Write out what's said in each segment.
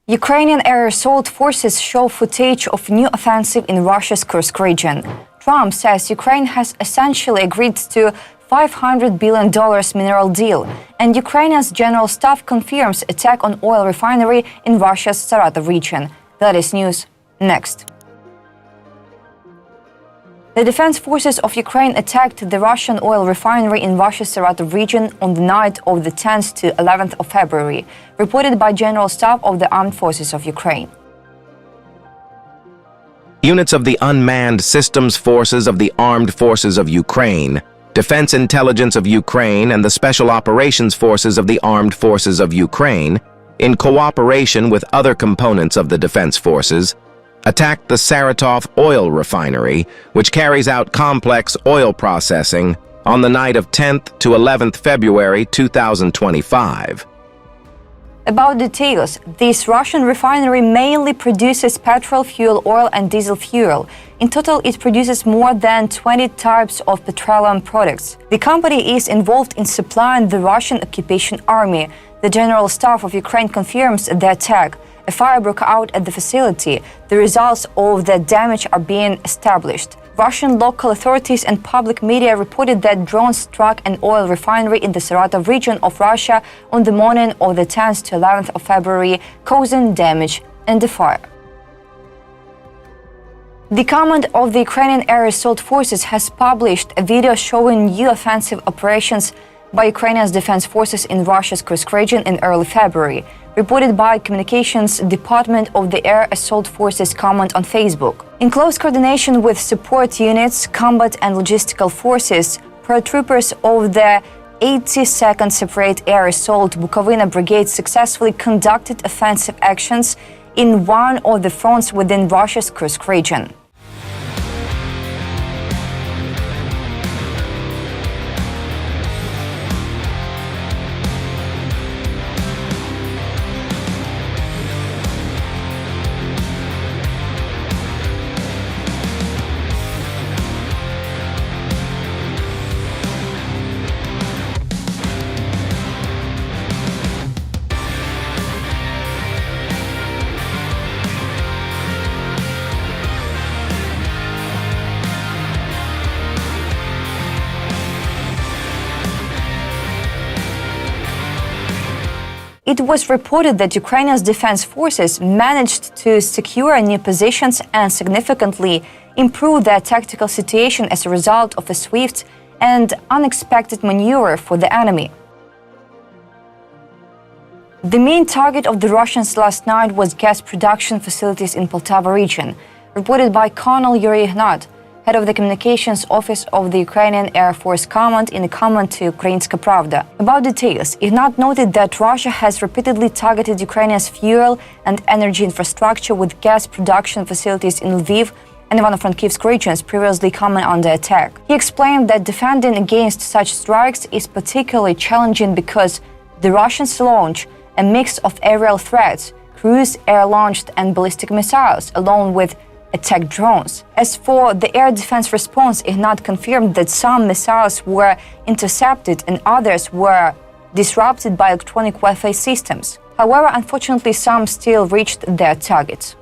Ukrainian air assault forces show footage of new offensive in Russia's Kursk region. Trump says Ukraine has essentially agreed to $500 billion mineral deal, and Ukraine's general staff confirms attack on oil refinery in Russia's Saratov region. That is news next. The defense forces of Ukraine attacked the Russian oil refinery in Russia's Saratov region on the night of the 10th to 11th of February, reported by General Staff of the Armed Forces of Ukraine. Units of the Unmanned Systems Forces of the Armed Forces of Ukraine, Defense Intelligence of Ukraine, and the Special Operations Forces of the Armed Forces of Ukraine, in cooperation with other components of the defense forces, attacked the Saratov oil refinery, which carries out complex oil processing, on the night of 10th to 11th February 2025. About details, this Russian refinery mainly produces petrol, fuel oil, and diesel fuel. In total, it produces more than 20 types of petroleum products. The company is involved in supplying the Russian occupation army. The General Staff of Ukraine confirms the attack. A fire broke out at the facility. The results of the damage are being established. Russian local authorities and public media reported that drones struck an oil refinery in the Saratov region of Russia on the morning of the 10th to 11th of February, causing damage and the fire. The command of the Ukrainian Air Assault Forces has published a video showing new offensive operations by Ukraine's defense forces in Russia's Kursk region in early February, reported by Communications Department of the Air Assault Forces Command on Facebook. In close coordination with support units, combat and logistical forces, paratroopers of the 82nd Separate Air Assault Bukovina Brigade successfully conducted offensive actions in one of the fronts within Russia's Kursk region. It was reported that Ukraine's defense forces managed to secure new positions and significantly improve their tactical situation as a result of a swift and unexpected maneuver for the enemy. The main target of the Russians last night was gas production facilities in Poltava region, reported by Colonel Yuri Ignat, head of the communications office of the Ukrainian Air Force Command in a comment to Ukrainska Pravda. About details, Ignat noted that Russia has repeatedly targeted Ukraine's fuel and energy infrastructure with gas production facilities in Lviv and Ivano-Frankivsk regions previously coming under attack. He explained that defending against such strikes is particularly challenging because the Russians launch a mix of aerial threats, cruise, air-launched and ballistic missiles, along with attack drones. As for the air defense response, Ignat confirmed that some missiles were intercepted and others were disrupted by electronic warfare systems. However, unfortunately, some still reached their targets.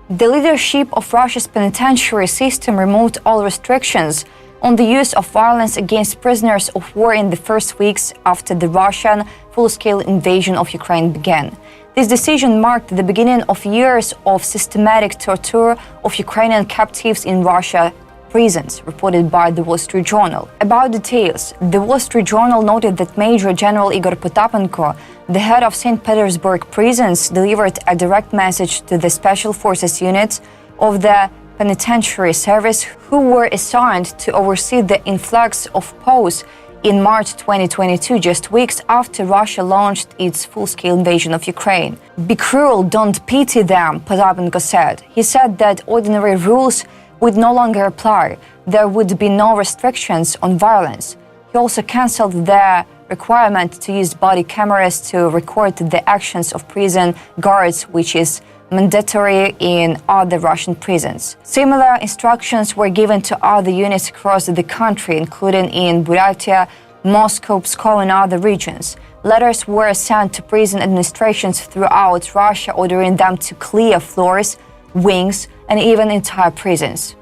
The leadership of Russia's penitentiary system removed all restrictions on the use of violence against prisoners of war in the first weeks after the Russian full-scale invasion of Ukraine began. This decision marked the beginning of years of systematic torture of Ukrainian captives in Russia prisons, reported by the Wall Street Journal. About details, the Wall Street Journal noted that Major General Igor Potapenko, the head of St. Petersburg prisons, delivered a direct message to the Special Forces units of the penitentiary service who were assigned to oversee the influx of POWs in March 2022, just weeks after Russia launched its full-scale invasion of Ukraine. Be cruel, don't pity them, Potapenko said. He said that ordinary rules would no longer apply. There would be no restrictions on violence. He also cancelled the requirement to use body cameras to record the actions of prison guards, which is mandatory in other Russian prisons. Similar instructions were given to other units across the country, including in Buryatia, Moscow, Pskov, and other regions. Letters were sent to prison administrations throughout Russia ordering them to clear floors, wings, and even entire prisons.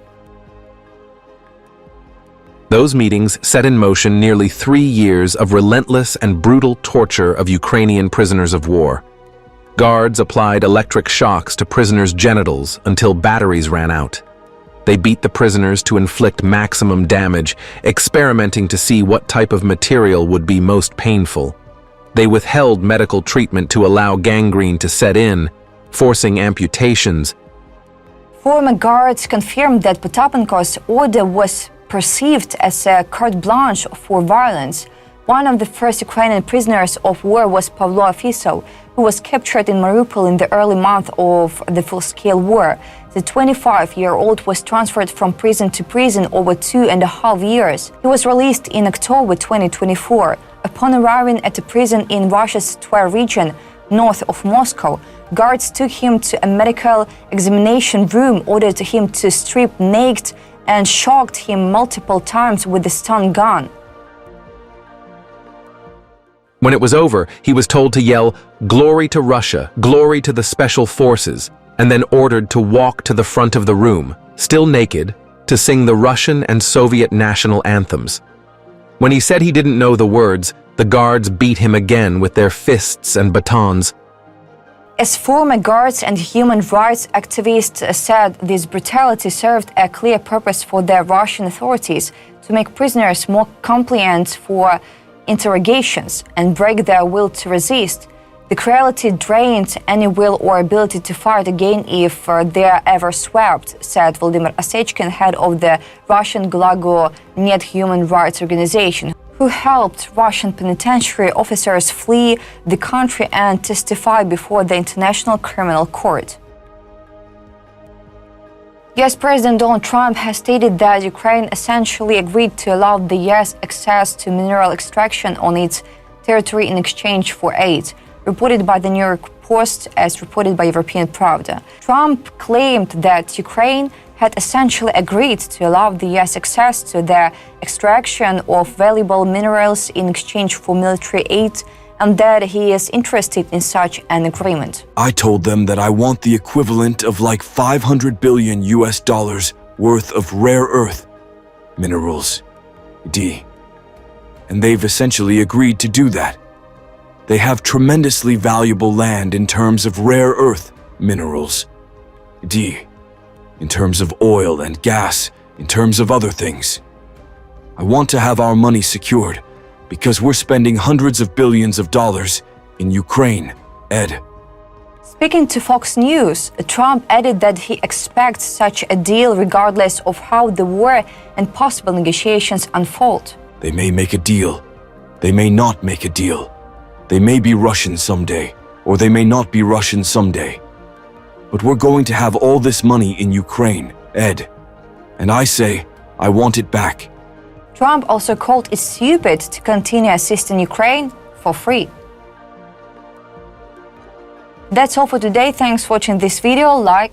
Those meetings set in motion nearly 3 years of relentless and brutal torture of Ukrainian prisoners of war. Guards applied electric shocks to prisoners' genitals until batteries ran out. They beat the prisoners to inflict maximum damage, experimenting to see what type of material would be most painful. They withheld medical treatment to allow gangrene to set in, forcing amputations. Former guards confirmed that Potapenko's order was perceived as a carte blanche for violence. One of the first Ukrainian prisoners of war was Pavlo Afisov, who was captured in Mariupol in the early months of the full-scale war. The 25-year-old was transferred from prison to prison over 2.5 years. He was released in October 2024. Upon arriving at a prison in Russia's Tver region, north of Moscow, guards took him to a medical examination room, ordered him to strip naked, and shocked him multiple times with a stun gun. When it was over, he was told to yell, "Glory to Russia, glory to the special forces," and then ordered to walk to the front of the room, still naked, to sing the Russian and Soviet national anthems. When he said he didn't know the words, the guards beat him again with their fists and batons. As former guards and human rights activists said, this brutality served a clear purpose for the Russian authorities to make prisoners more compliant for interrogations and break their will to resist. The cruelty drained any will or ability to fight again if they're ever swept, said Vladimir Osechkin, head of the Russian Gulago Net human rights organization, who helped Russian penitentiary officers flee the country and testify before the International Criminal Court. US President Donald Trump has stated that Ukraine essentially agreed to allow the US access to mineral extraction on its territory in exchange for aid, reported by the New York Post as reported by European Pravda. Trump claimed that Ukraine had essentially agreed to allow the US access to the extraction of valuable minerals in exchange for military aid, and that he is interested in such an agreement. I told them that I want the equivalent of like $500 billion worth of rare earth minerals, and they've essentially agreed to do that. They have tremendously valuable land in terms of rare earth minerals, in terms of oil and gas, in terms of other things. I want to have our money secured because we're spending hundreds of billions of dollars in Ukraine, Ed. Speaking to Fox News, Trump added that he expects such a deal regardless of how the war and possible negotiations unfold. They may make a deal. They may not make a deal. They may be Russian someday, or they may not be Russian someday. But we're going to have all this money in Ukraine, Ed. And I say, I want it back. Trump also called it stupid to continue assisting Ukraine for free. That's all for today. Thanks for watching this video. Like